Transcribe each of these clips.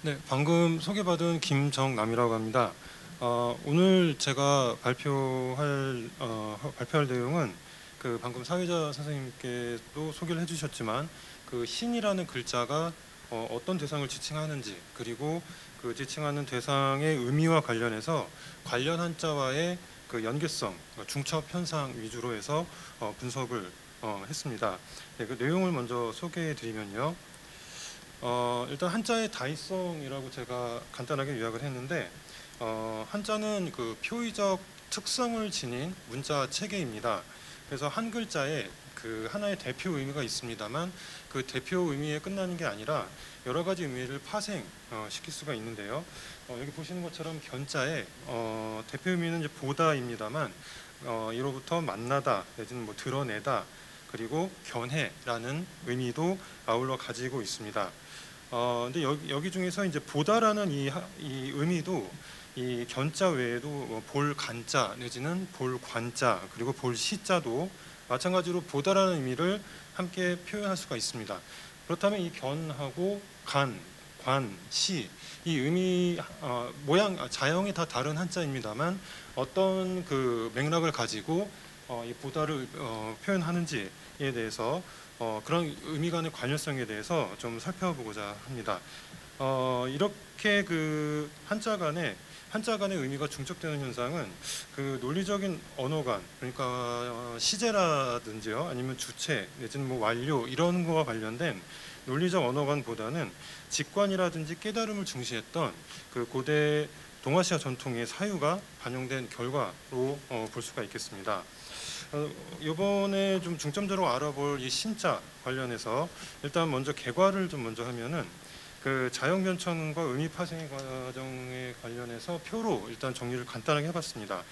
네, 방금 소개받은 김정남이라고 합니다. 오늘 제가 발표할 내용은 그 방금 사회자 선생님께도 소개를 해주셨지만 그 신이라는 글자가 어떤 대상을 지칭하는지, 그리고 그 지칭하는 대상의 의미와 관련해서 관련 한자와의 그 연계성, 중첩 현상 위주로 해서 분석을 했습니다. 네, 그 내용을 먼저 소개해 드리면요. 일단 한자의 다이성이라고 제가 간단하게 요약을 했는데, 한자는 그 표의적 특성을 지닌 문자 체계입니다. 그래서 한 글자에 그 하나의 대표 의미가 있습니다만, 그 대표 의미에 끝나는 게 아니라 여러 가지 의미를 파생 시킬 수가 있는데요. 여기 보시는 것처럼 견자의 대표 의미는 이제 보다입니다만, 이로부터 만나다 내지는 뭐 드러내다, 그리고 견해라는 의미도 아울러 가지고 있습니다. 근데 여기 중에서 이제 보다라는 이 의미도 이 견자 외에도 볼 간자 내지는 볼 관자 그리고 볼 시자도 마찬가지로 보다라는 의미를 함께 표현할 수가 있습니다. 그렇다면 이 견하고 간, 관, 시, 이 의미 모양 자형이 다 다른 한자입니다만 어떤 그 맥락을 가지고 이 보다를 표현하는지에 대해서 그런 의미 간의 관련성에 대해서 좀 살펴보고자 합니다. 이렇게 그 한자 간의 의미가 중첩되는 현상은 그 논리적인 언어관, 그러니까 시제라든지요, 아니면 주체 내지는 뭐 완료 이런 거와 관련된 논리적 언어관보다는 직관이라든지 깨달음을 중시했던 그 고대 동아시아 전통의 사유가 반영된 결과로 볼 수가 있겠습니다. 이번에 좀 중점적으로 알아볼 이 신자 관련해서 일단 먼저 개괄을 좀 먼저 하면은 그 자형 변천과 의미 파생의 과정에 관련해서 표로 일단 정리를 간단하게 해봤습니다.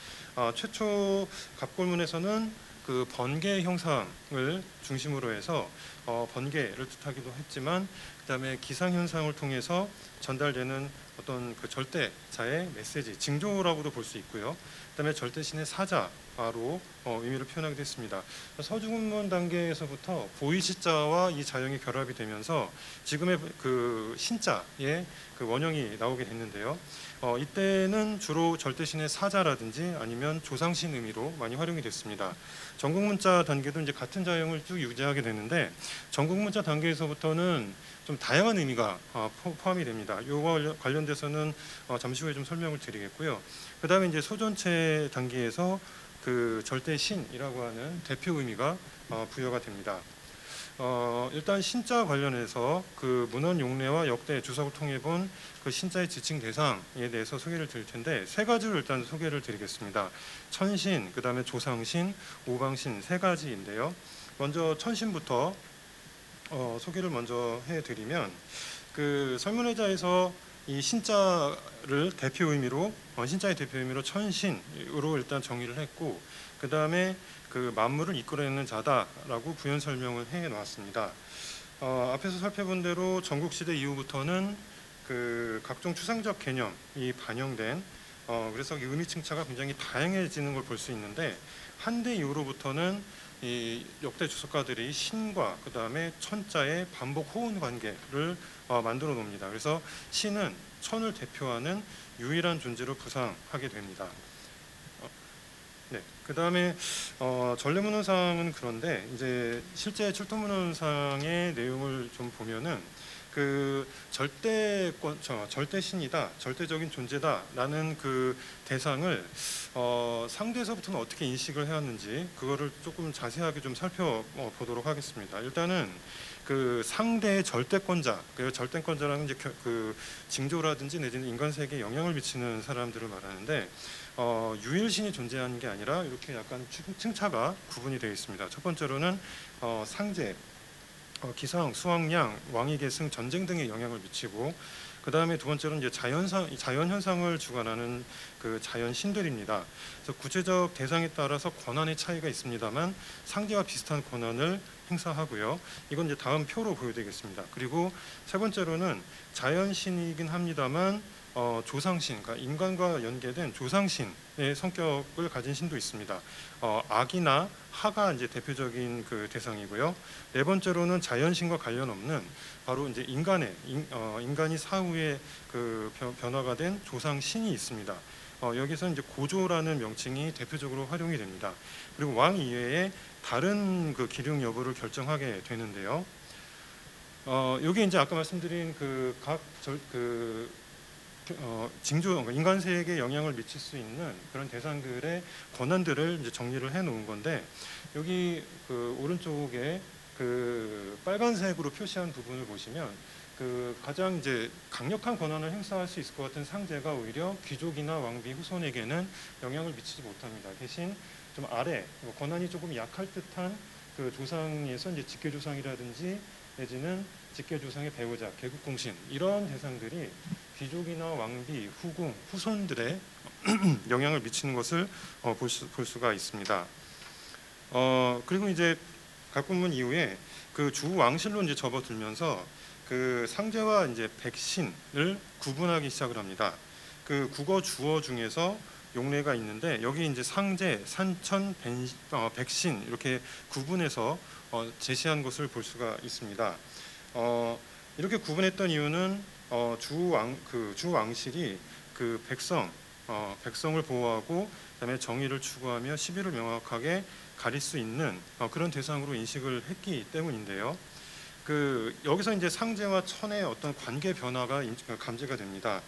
최초 갑골문에서는 그 번개 형상을 중심으로 해서 번개를 뜻하기도 했지만, 그다음에 기상 현상을 통해서 전달되는 어떤 그 절대자의 메시지, 징조라고도 볼 수 있고요. 그다음에 절대신의 사자로 의미를 표현하기도 했습니다. 서주문문 단계에서부터 보이시자와 이 자형이 결합이 되면서 지금의 그 신자의 그 원형이 나오게 됐는데요. 이때는 주로 절대신의 사자라든지 아니면 조상신 의미로 많이 활용이 됐습니다. 전국문자 단계도 이제 같은 자형을 쭉 유지하게 되는데, 전국문자 단계에서부터는 좀 다양한 의미가 포함이 됩니다. 이거 관련돼서는 잠시 후에 좀 설명을 드리겠고요. 그 다음에 이제 소전체 단계에서 그 절대신이라고 하는 대표 의미가 부여가 됩니다. 일단 신자 관련해서 그 문헌 용례와 역대 주석을 통해 본 그 신자의 지칭 대상에 대해서 소개를 드릴 텐데, 세 가지를 일단 소개를 드리겠습니다. 천신, 그 다음에 조상신, 오방신 세 가지인데요. 먼저 천신부터 소개를 먼저 해드리면, 그 설문회자에서 이 신자를 대표 의미로 신자의 대표 의미로 천신으로 일단 정의를 했고, 그 다음에 그 만물을 이끌어내는 자다라고 부연 설명을 해 놨습니다. 앞에서 살펴본 대로 전국시대 이후부터는 그 각종 추상적 개념이 반영된 그래서 이 의미 층차가 굉장히 다양해지는 걸 볼 수 있는데, 한대 이후로부터는 이 역대 주석가들이 신과 그 다음에 천자의 반복 호응 관계를 만들어 놓습니다. 그래서 신은 천을 대표하는 유일한 존재로 부상하게 됩니다. 네, 그 다음에 전래문헌상은 그런데 이제 실제 출토문헌상의 내용을 좀 보면은 그 절대신이다, 절대적인 존재다라는 그 대상을 상대에서부터는 어떻게 인식을 해왔는지 그거를 조금 자세하게 좀 살펴보도록 하겠습니다. 일단은 그 상대의 절대권자, 그 절대권자라는 이제 그 징조라든지 내지는 인간 세계에 영향을 미치는 사람들을 말하는데, 유일신이 존재하는 게 아니라 이렇게 약간 층차가 구분이 되어 있습니다. 첫 번째로는 상제, 기상, 수확량, 왕위계승, 전쟁 등에 영향을 미치고, 그 다음에 두 번째로는 이제 자연 현상을 주관하는 그 자연 신들입니다. 그래서 구체적 대상에 따라서 권한의 차이가 있습니다만 상대와 비슷한 권한을 행사하고요. 이건 이제 다음 표로 보여드리겠습니다. 그리고 세 번째로는 자연 신이긴 합니다만 조상신, 그러니까 인간과 연계된 조상신의 성격을 가진 신도 있습니다. 악이나 하가 이제 대표적인 그 대상이고요. 네 번째로는 자연신과 관련 없는 바로 이제 인간이 사후에 그 변화가 된 조상신이 있습니다. 여기서 이제 고조라는 명칭이 대표적으로 활용이 됩니다. 그리고 왕 이외에 다른 그 기륭 여부를 결정하게 되는데요. 여기 이제 아까 말씀드린 징조, 인간 세계에 영향을 미칠 수 있는 그런 대상들의 권한들을 이제 정리를 해 놓은 건데, 여기 그 오른쪽에 그 빨간색으로 표시한 부분을 보시면 그 가장 이제 강력한 권한을 행사할 수 있을 것 같은 상제가 오히려 귀족이나 왕비 후손에게는 영향을 미치지 못합니다. 대신 좀 아래 권한이 조금 약할 듯한 그 조상에서 이제 직계조상이라든지 내지는 직계조상의 배우자, 계급공신 이런 대상들이 귀족이나 왕비, 후궁, 후손들의 영향을 미치는 것을 볼 수가 있습니다. 그리고 이제 갑군문 이후에 그 주왕실로 이제 접어들면서 그 상제와 이제 백신을 구분하기 시작을 합니다. 그 국어 주어 중에서 용례가 있는데 여기 이제 상제, 산천, 백신 이렇게 구분해서 제시한 것을 볼 수가 있습니다. 이렇게 구분했던 이유는 주왕실이 그 백성을 보호하고 그다음에 정의를 추구하며 시비를 명확하게 가릴 수 있는 그런 대상으로 인식을 했기 때문인데요. 그 여기서 이제 상제와 천의 어떤 관계 변화가 감지가 됩니다.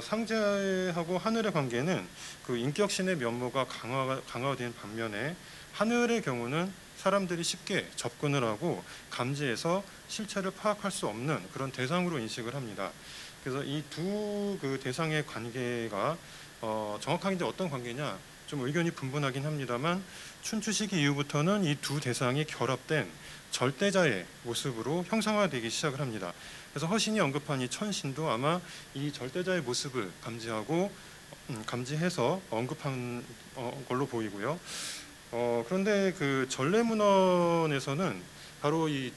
상제하고 하늘의 관계는 그 인격신의 면모가 강화된 반면에 하늘의 경우는 사람들이 쉽게 접근을 하고 감지해서 실체를 파악할 수 없는 그런 대상으로 인식을 합니다. 그래서 이 두 그 대상의 관계가 정확하게 이제 어떤 관계냐 좀 의견이 분분하긴 합니다만 춘추 시기 이후부터는 이 두 대상이 결합된 절대자의 모습으로 형상화되기 시작을 합니다. 그래서 허신이 언급한 이 천신도 아마 이 절대자의 모습을 감지해서 언급한 걸로 보이고요. 그런데 그 전래문헌에서는 바로 이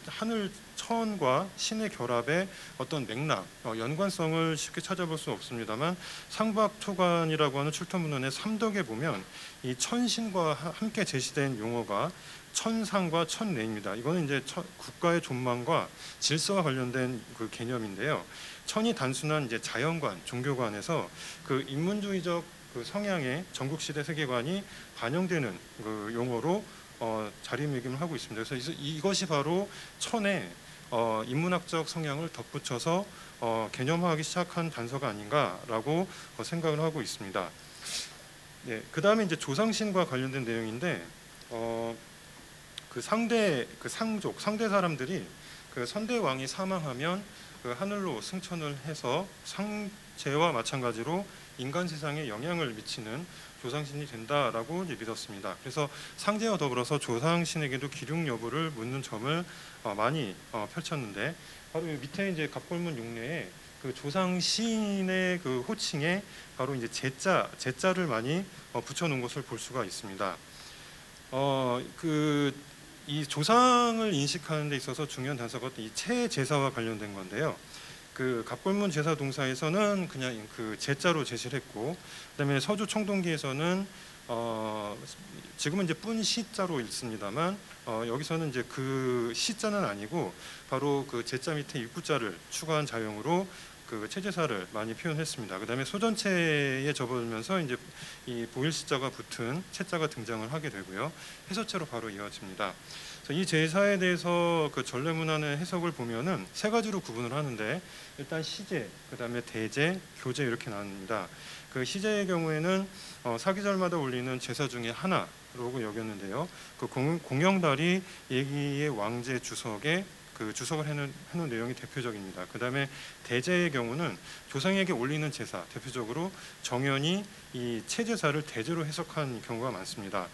하늘 천과 신의 결합의 어떤 맥락, 연관성을 쉽게 찾아볼 수 없습니다만 상박토관이라고 하는 출토문헌의 삼덕에 보면 이 천신과 함께 제시된 용어가 천상과 천례입니다. 이거는 이제 국가의 존망과 질서와 관련된 그 개념인데요. 천이 단순한 이제 자연관, 종교관에서 그 인문주의적 그 성향의 전국시대 세계관이 반영되는 그 용어로 자리매김을 하고 있습니다. 그래서 이것이 바로 천의 인문학적 성향을 덧붙여서 개념화하기 시작한 단서가 아닌가라고 생각을 하고 있습니다. 네, 그 다음에 이제 조상신과 관련된 내용인데 그 상대 사람들이 그 선대 왕이 사망하면 그 하늘로 승천을 해서 상제와 마찬가지로 인간 세상에 영향을 미치는 조상신이 된다라고 이제 믿었습니다. 그래서 상제와 더불어서 조상신에게도 기륭 여부를 묻는 점을 많이 펼쳤는데 바로 밑에 이제 갑골문 용례에 그 조상신의 그 호칭에 바로 이제 제자를 많이 붙여놓은 것을 볼 수가 있습니다. 이 조상을 인식하는 데 있어서 중요한 단서가 이 체제사와 관련된 건데요. 그 갑골문 제사 동사에서는 그냥 그 제자로 제시를 했고, 그다음에 서주 청동기에서는 지금은 이제 뿐 시자로 읽습니다만 여기서는 이제 그 시자는 아니고 바로 그 제자 밑에 입구자를 추가한 자용으로 그 체제사를 많이 표현했습니다. 그다음에 소전체에 접어들면서 이제 이 보일시자가 붙은 채자가 등장을 하게 되고요. 해서체로 바로 이어집니다. 그래서 이 제사에 대해서 그 전래문헌의 해석을 보면은 세 가지로 구분을 하는데 일단 시제, 그다음에 대제, 교제 이렇게 나눕니다. 그 시제의 경우에는 사기절마다 올리는 제사 중에 하나라고 여겼는데요. 그 공영달이 예기의 왕제 주석에 그 주석을 해놓은 내용이 대표적입니다. 그 다음에 대제의 경우는 조상에게 올리는 제사, 대표적으로 정연이 이 체제사를 대제로 해석한 경우가 많습니다.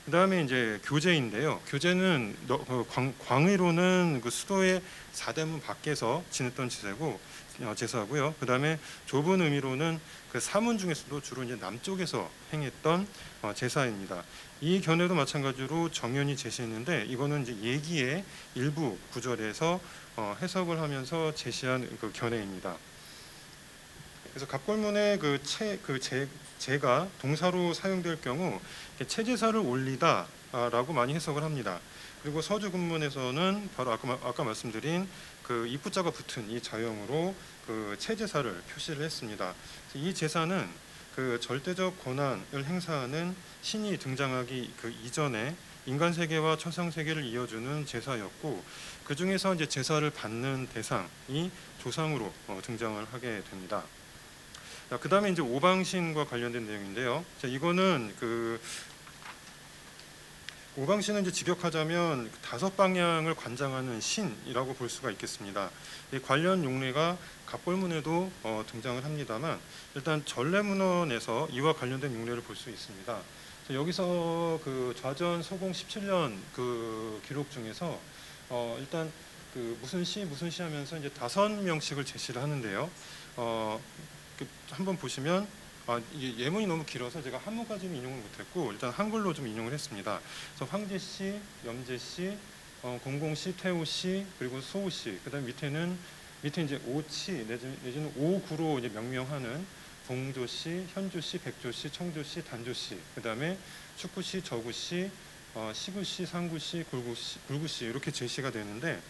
그 다음에 이제 교제인데요. 교제는 광의로는 그 수도의 사대문 밖에서 지냈던 제사고요. 그 다음에 좁은 의미로는 그 사문 중에서도 주로 이제 남쪽에서 행했던 제사입니다. 이 견해도 마찬가지로 정연이 제시했는데 이거는 이제 예기의 일부 구절에서 해석을 하면서 제시한 그 견해입니다. 그래서 갑골문에 제가 동사로 사용될 경우 체제사를 올리다라고 많이 해석을 합니다. 그리고 서주군문에서는 바로 아까 말씀드린 그 입구자가 붙은 이 자형으로 그 체제사를 표시를 했습니다. 이 제사는 그 절대적 권한을 행사하는 신이 등장하기 그 이전에 인간 세계와 천상 세계를 이어주는 제사였고, 그 중에서 이제 제사를 받는 대상이 조상으로 등장을 하게 됩니다. 그 다음에 이제 오방신과 관련된 내용인데요. 자, 이거는 그 오방신은 이제 직역하자면 5방향을 관장하는 신이라고 볼 수가 있겠습니다. 이 관련 용례가 갑골문에도 등장을 합니다만, 일단 전래문헌에서 이와 관련된 용례를 볼 수 있습니다. 여기서 그 좌전 서공 17년 그 기록 중에서 일단 그 무슨 시 하면서 이제 5명씩을 제시를 하는데요. 한번 보시면 이게 예문이 너무 길어서 제가 한문까지는 인용을 못했고 일단 한글로 좀 인용을 했습니다. 그래서 황제씨, 염제씨, 공공씨, 태호씨, 그리고 소호씨, 그다음 밑에 이제 오치 내지는 오구로 이제 명명하는 봉조씨, 현조씨, 백조씨, 청조씨, 단조씨, 그다음에 축구씨, 저구씨, 시구씨, 상구씨, 굴구씨 이렇게 제시가 되는데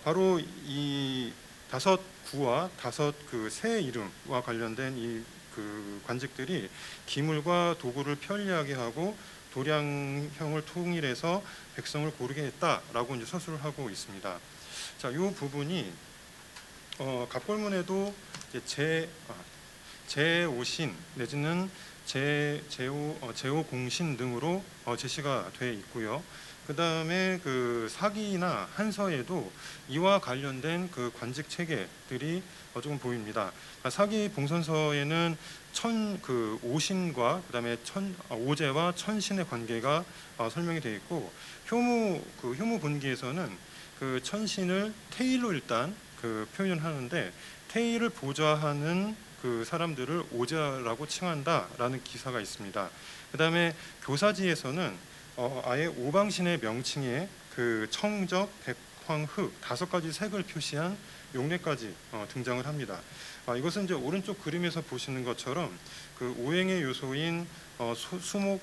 바로 이 5구와 5 그 새 이름과 관련된 이 그 관직들이 기물과 도구를 편리하게 하고 도량형을 통일해서 백성을 고르게 했다라고 이제 서술을 하고 있습니다. 자, 이 부분이 갑골문에도 이제 제오신 내지는 제오공신 등으로 제시가 되어 있고요. 그 다음에 그 사기나 한서에도 이와 관련된 그 관직 체계들이 조금 보입니다. 사기 봉선서에는 그 오신과 그 다음에 오제와 천신의 관계가 설명이 되어 있고, 효무 분기에서는 그 천신을 태일로 일단 그 표현을 하는데, 태일을 보좌하는 그 사람들을 오제라고 칭한다라는 기사가 있습니다. 그 다음에 교사지에서는 아예 오방신의 명칭에 그 청적, 백황, 흑 5가지 색을 표시한 용례까지 등장을 합니다. 이것은 이제 오른쪽 그림에서 보시는 것처럼 그 오행의 요소인 수목,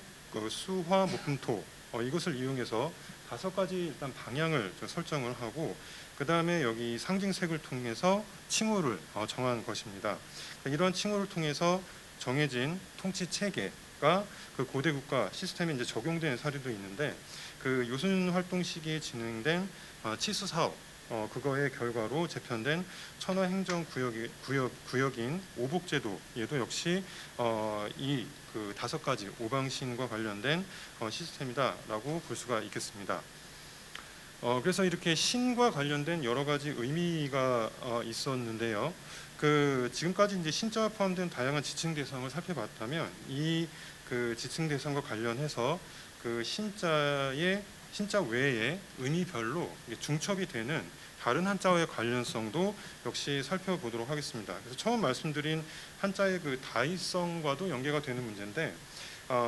수화, 목금토 이것을 이용해서 5가지 일단 방향을 설정을 하고, 그 다음에 여기 상징색을 통해서 칭호를 정한 것입니다. 이런 칭호를 통해서 정해진 통치 체계가 그 고대 국가 시스템에 이제 적용된 사례도 있는데, 그 요순 활동 시기에 진행된 치수 사업 그거의 결과로 제편된 천하 행정 구역인 오복제도에도 역시 이 그 5가지 오방신과 관련된 시스템이다라고 볼 수가 있겠습니다. 그래서 이렇게 신과 관련된 여러 가지 의미가 있었는데요. 그 지금까지 이제 신자와 포함된 다양한 지칭 대상을 살펴봤다면, 이 그 지칭 대상과 관련해서 그 신자 외에 의미별로 중첩이 되는 다른 한자어의 관련성도 역시 살펴보도록 하겠습니다. 그래서 처음 말씀드린 한자의 그 다이성과도 연계가 되는 문제인데,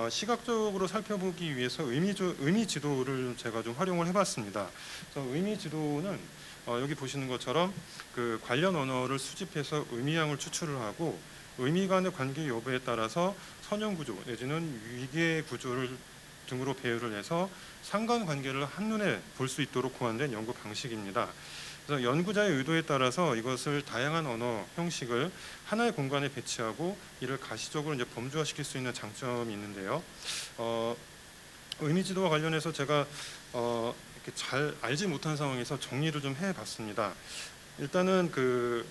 시각적으로 살펴보기 위해서 의미 지도를 제가 좀 활용을 해봤습니다. 그래서 의미 지도는 여기 보시는 것처럼 그 관련 언어를 수집해서 의미양을 추출을 하고, 의미 간의 관계 여부에 따라서 선형 구조 내지는 위계 구조를 등으로 배열을 해서 상관관계를 한눈에 볼 수 있도록 고안된 연구 방식입니다. 그래서 연구자의 의도에 따라서 이것을 다양한 언어 형식을 하나의 공간에 배치하고 이를 가시적으로 이제 범주화시킬 수 있는 장점이 있는데요. 의미지도와 관련해서 제가 이렇게 잘 알지 못한 상황에서 정리를 좀 해봤습니다. 일단은 그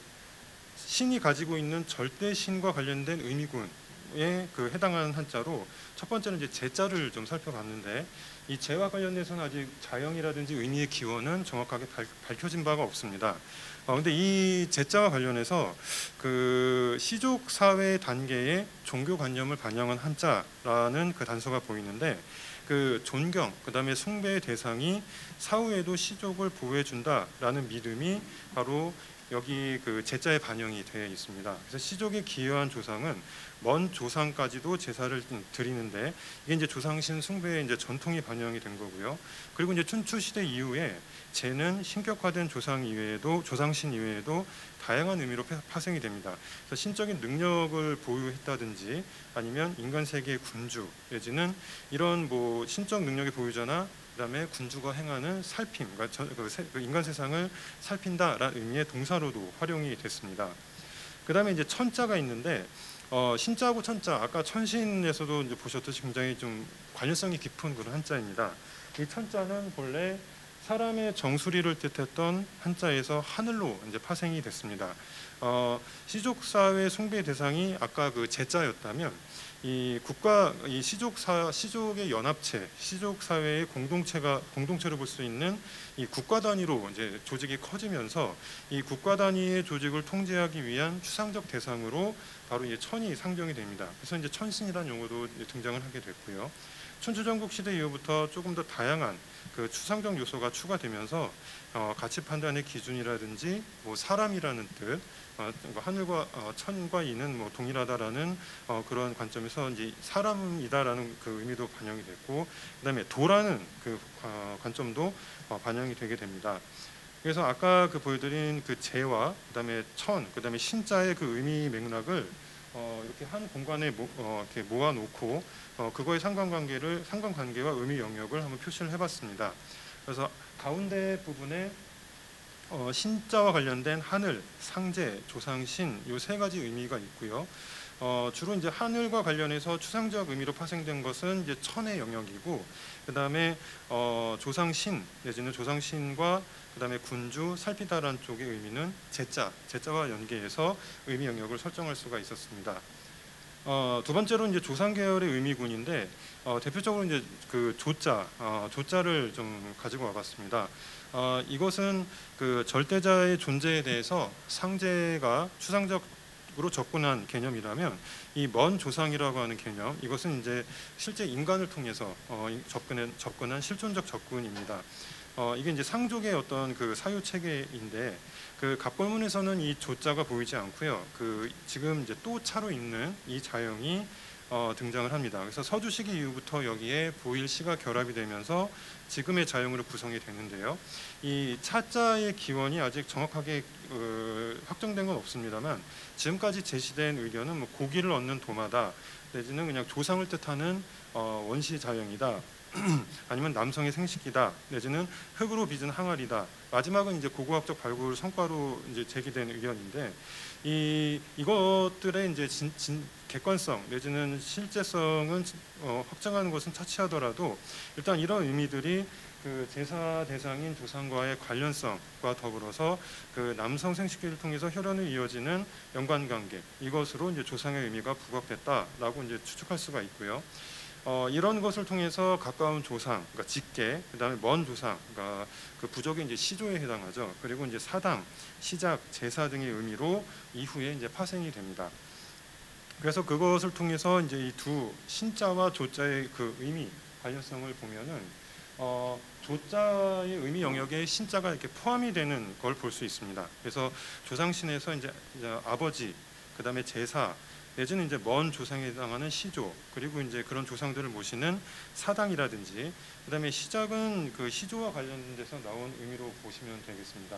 신이 가지고 있는 절대신과 관련된 의미군에 그 해당하는 한자로 첫 번째는 이제 제자를 좀 살펴봤는데, 이 제와 관련해서는 아직 자형이라든지 의미의 기원은 정확하게 밝혀진 바가 없습니다. 근데 이 제자와 관련해서 그 시족 사회 단계의 종교관념을 반영한 한자라는 그 단서가 보이는데, 그 존경, 그 다음에 숭배의 대상이 사후에도 시족을 보호해 준다라는 믿음이 바로 여기 그 제자에 반영이 되어 있습니다. 그래서 시족에 기여한 조상은 먼 조상까지도 제사를 드리는데, 이게 이제 조상신 숭배의 이제 전통이 반영이 된 거고요. 그리고 이제 춘추 시대 이후에 제는 신격화된 조상신 이외에도 다양한 의미로 파생이 됩니다. 그래서 신적인 능력을 보유했다든지 아니면 인간 세계의 군주 내지는 이런 뭐 신적 능력의 보유자나 그다음에 군주가 행하는 살핌, 그러니까 그 인간 세상을 살핀다라는 의미의 동사로도 활용이 됐습니다. 그다음에 이제 천자가 있는데 신자하고 천자 아까 천신에서도 이제 보셨듯이 굉장히 좀 관련성이 깊은 그런 한자입니다. 이 천자는 본래 사람의 정수리를 뜻했던 한자에서 하늘로 이제 파생이 됐습니다. 시족 사회 숭배 대상이 아까 그 제자였다면 이 국가 이 시족의 연합체, 시족 사회의 공동체로 볼 수 있는 이 국가 단위로 이제 조직이 커지면서 이 국가 단위의 조직을 통제하기 위한 추상적 대상으로 바로 이 천이 상정이 됩니다. 그래서 이제 천신이라는 용어도 등장을 하게 됐고요. 춘추전국 시대 이후부터 조금 더 다양한 그 추상적 요소가 추가되면서 가치 판단의 기준이라든지 뭐 사람이라는 뜻, 하늘과 천과 이는 뭐 동일하다라는 그런 관점에서 이제 사람이다라는 그 의미도 반영이 됐고, 그다음에 도라는 그 관점도 반영이 되게 됩니다. 그래서 아까 그 보여드린 그 재와 그다음에 천, 그다음에 신자의 그 의미 맥락을 이렇게 한 공간에 이렇게 모아놓고 그거의 상관관계와 의미 영역을 한번 표시를 해봤습니다. 그래서 가운데 부분에 신자와 관련된 하늘, 상제, 조상신 이 세 가지 의미가 있고요. 주로 이제 하늘과 관련해서 추상적 의미로 파생된 것은 이제 천의 영역이고, 그 다음에 조상신 내지는 조상신과 그 다음에 군주, 살피다라는 쪽의 의미는 제자와 연계해서 의미 영역을 설정할 수가 있었습니다. 두 번째로 이제 조상 계열의 의미군인데 대표적으로 이제 그 조자를 좀 가지고 와봤습니다. 이것은 그 절대자의 존재에 대해서 상제가 추상적으로 접근한 개념이라면 이 먼 조상이라고 하는 개념, 이것은 이제 실제 인간을 통해서 접근한 실존적 접근입니다. 이게 이제 상족의 어떤 그 사유 체계인데 그 갑골문에서는 이 조자가 보이지 않고요. 그 지금 이제 또 차로 있는 이 자형이 등장을 합니다. 그래서 서주시기 이후부터 여기에 보일시가 결합이 되면서 지금의 자형으로 구성이 되는데요. 이 차자의 기원이 아직 정확하게 확정된 건 없습니다만 지금까지 제시된 의견은 뭐 고기를 얻는 도마다 내지는 그냥 조상을 뜻하는 원시 자형이다. 아니면 남성의 생식기다, 내지는 흙으로 빚은 항아리다. 마지막은 이제 고고학적 발굴 성과로 이제 제기된 의견인데 이것들의 이제 객관성 내지는 실제성은 확정하는 것은 차치하더라도 일단 이런 의미들이 그 제사 대상인 조상과의 관련성과 더불어서 그 남성 생식기를 통해서 혈연을 이어지는 연관관계, 이것으로 이제 조상의 의미가 부각됐다라고 이제 추측할 수가 있고요. 이런 것을 통해서 가까운 조상, 그러니까 직계, 그다음에 먼 조상, 그러니까 그 부족의 이제 시조에 해당하죠. 그리고 이제 사당, 시작, 제사 등의 의미로 이후에 이제 파생이 됩니다. 그래서 그것을 통해서 이제 이 두 신자와 조자의 그 의미 관련성을 보면은 조자의 의미 영역에 신자가 이렇게 포함이 되는 걸 볼 수 있습니다. 그래서 조상신에서 이제 아버지, 그다음에 제사 내지는 이제 먼 조상에 해당하는 시조, 그리고 이제 그런 조상들을 모시는 사당이라든지, 그다음에 시작은 그 시조와 관련돼서 나온 의미로 보시면 되겠습니다.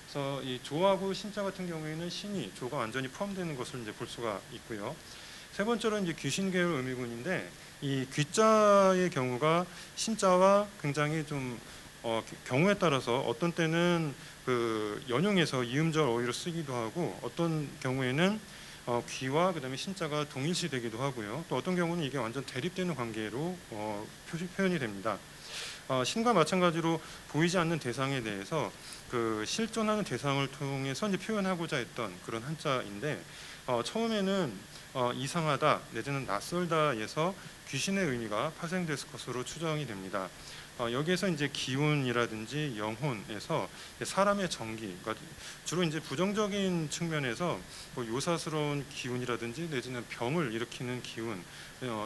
그래서 이 조하고 신자 같은 경우에는 신이 조가 완전히 포함되는 것을 이제 볼 수가 있고요. 세 번째로 이제 귀신 계열 의미군인데 이 귀자의 경우가 신자와 굉장히 좀 경우에 따라서 어떤 때는 그 연용해서 이음절 어휘로 쓰기도 하고 어떤 경우에는 귀와 그다음에 신자가 동일시되기도 하고요. 또 어떤 경우는 이게 완전 대립되는 관계로 표현이 됩니다. 신과 마찬가지로 보이지 않는 대상에 대해서 그 실존하는 대상을 통해서 이제 표현하고자 했던 그런 한자인데 처음에는 이상하다 내지는 낯설다에서 귀신의 의미가 파생됐을 것으로 추정이 됩니다. 여기에서 이제 기운이라든지 영혼에서 사람의 정기, 그러니까 주로 이제 부정적인 측면에서 뭐 요사스러운 기운이라든지 내지는 병을 일으키는 기운,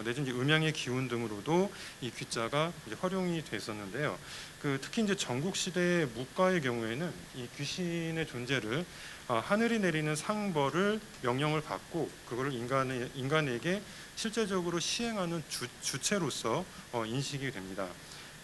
내지는 음양의 기운 등으로도 이 귀자가 이제 활용이 됐었는데요. 특히 이제 전국 시대의 묵가의 경우에는 이 귀신의 존재를 하늘이 내리는 상벌을 명령을 받고 그거를 인간에게 실제적으로 시행하는 주체로서 인식이 됩니다.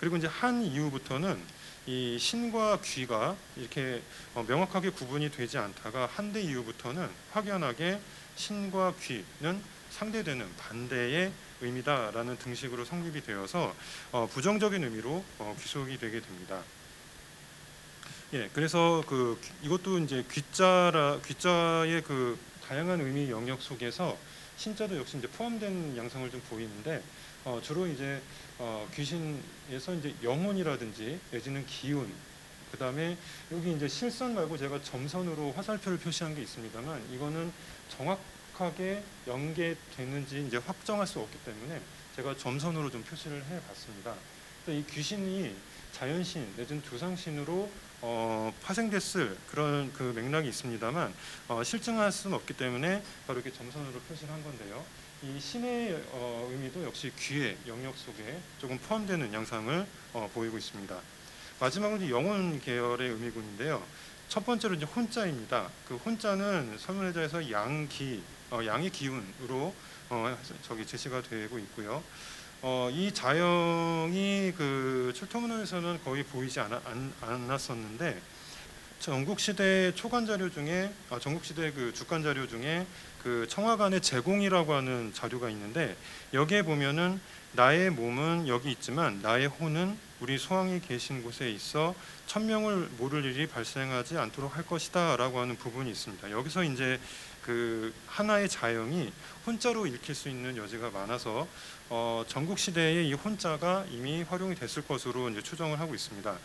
그리고 이제 한 이후부터는 이 신과 귀가 이렇게 명확하게 구분이 되지 않다가 한대 이후부터는 확연하게 신과 귀는 상대되는 반대의 의미다라는 등식으로 성립이 되어서 부정적인 의미로 귀속이 되게 됩니다. 예, 그래서 이것도 이제 귀자의 그 다양한 의미 영역 속에서 신자도 역시 이제 포함된 양상을 좀 보이는데 주로 이제 귀신에서 이제 영혼이라든지 내지는 기운, 그 다음에 여기 이제 실선 말고 제가 점선으로 화살표를 표시한 게 있습니다만 이거는 정확하게 연계되는지 이제 확정할 수 없기 때문에 제가 점선으로 좀 표시를 해봤습니다. 이 귀신이 자연신 내지는 두상신으로 파생됐을 그런 그 맥락이 있습니다만 실증할 수는 없기 때문에 바로 이렇게 점선으로 표시를 한 건데요. 이 신의 의미도 역시 귀의 영역 속에 조금 포함되는 양상을 보이고 있습니다. 마지막으로 영혼 계열의 의미군인데요. 첫 번째로 이제 혼자입니다. 그 혼자는 설문의자에서 양의 기운으로 제시가 되고 있고요. 이 자형이 그 출토문헌에서는 거의 보이지 않았었는데 전국시대 초간 자료 중에 전국시대 그 주간 자료 중에 그 청화관의 제공이라고 하는 자료가 있는데 여기에 보면은 나의 몸은 여기 있지만 나의 혼은 우리 소왕이 계신 곳에 있어 천명을 모를 일이 발생하지 않도록 할 것이다라고 하는 부분이 있습니다. 여기서 이제 그 하나의 자형이 혼자로 읽힐 수 있는 여지가 많아서 전국 시대에 이 혼자가 이미 활용이 됐을 것으로 이제 추정을 하고 있습니다.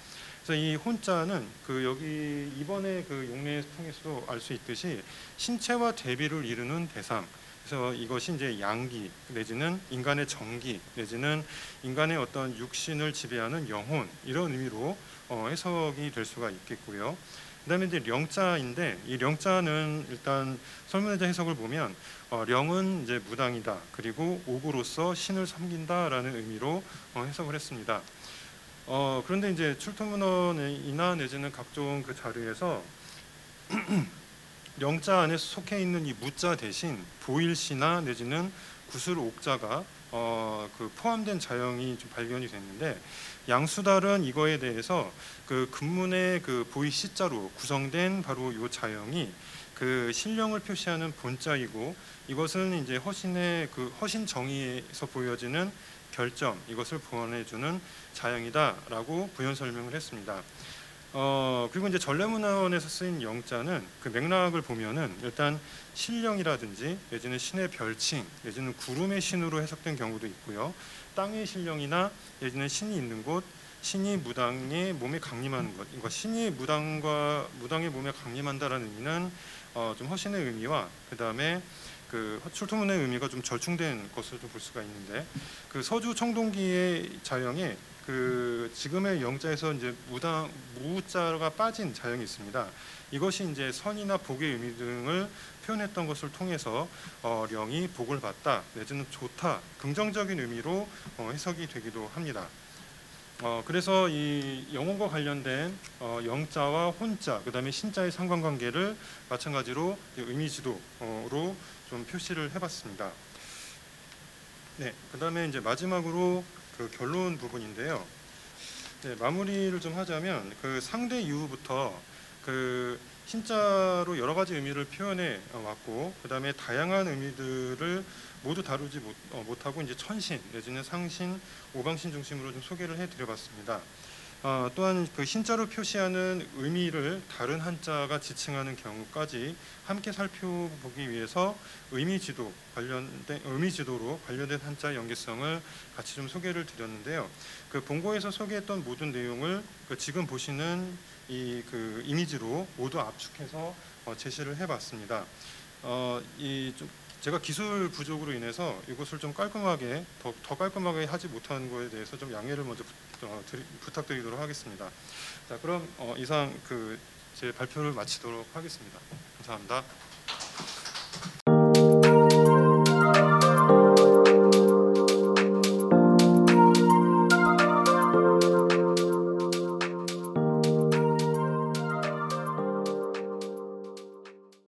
그래서 이 혼자는 그 여기 이번에 그 용례 통해서도 알 수 있듯이 신체와 대비를 이루는 대상. 그래서 이것이 이제 양기 내지는 인간의 정기 내지는 인간의 어떤 육신을 지배하는 영혼 이런 의미로 해석이 될 수가 있겠고요. 그다음에 이제 령자인데 이 령자는 일단 설문의자 해석을 보면 령은 이제 무당이다 그리고 옥으로서 신을 섬긴다라는 의미로 해석을 했습니다. 그런데 이제 출토문헌이나 내지는 각종 그 자료에서 령자 안에 속해 있는 이 무자 대신 보일시나 내지는 구슬 옥자가 그 포함된 자형이 좀 발견이 됐는데 양수달은 이거에 대해서 그 금문의 그 보이시자로 구성된 바로 이 자형이 그 신령을 표시하는 본자이고 이것은 이제 허신의 그 허신 정의에서 보여지는 결점 이것을 보완해주는 자형이다라고 부연 설명을 했습니다. 그리고 이제 전래문화원에서 쓰인 영자는 그 맥락을 보면은 일단 신령이라든지 내지는 신의 별칭 내지는 구름의 신으로 해석된 경우도 있고요. 땅의 신령이나 내지는 신이 있는 곳, 신이 무당의 몸에 강림하는 것. 그러니까 신이 무당의 몸에 강림한다라는 의미는 좀 허신의 의미와 그 다음에 그 출토문의 의미가 좀 절충된 것으로 볼 수가 있는데 그 서주 청동기의 자형에 그 지금의 영자에서 이제 무자가 빠진 자형이 있습니다. 이것이 이제 선이나 복의 의미 등을 표현했던 것을 통해서 령이 복을 받다 내지는 좋다 긍정적인 의미로 해석이 되기도 합니다. 그래서 이 영혼과 관련된 영자와 혼자 그다음에 신자의 상관관계를 마찬가지로 의미지도로 좀 표시를 해봤습니다. 네, 그다음에 이제 마지막으로 그 결론 부분인데요. 네, 마무리를 좀 하자면 그 상대 이후부터 그 신자로 여러 가지 의미를 표현해 왔고 그다음에 다양한 의미들을 모두 다루지 못하고 이제 천신 내지는 상신, 오방신 중심으로 좀 소개를 해드려봤습니다. 또한 그 신자로 표시하는 의미를 다른 한자가 지칭하는 경우까지 함께 살펴보기 위해서 의미지도로 관련된 한자 연계성을 같이 좀 소개를 드렸는데요. 그 본고에서 소개했던 모든 내용을 그 지금 보시는 이 그 이미지로 모두 압축해서 제시를 해봤습니다. 제가 기술 부족으로 인해서 이것을 좀 깔끔하게 더 깔끔하게 하지 못하는 거에 대해서 좀 양해를 먼저 부탁드리도록 하겠습니다. 자, 그럼 이상 그 제 발표를 마치도록 하겠습니다. 감사합니다.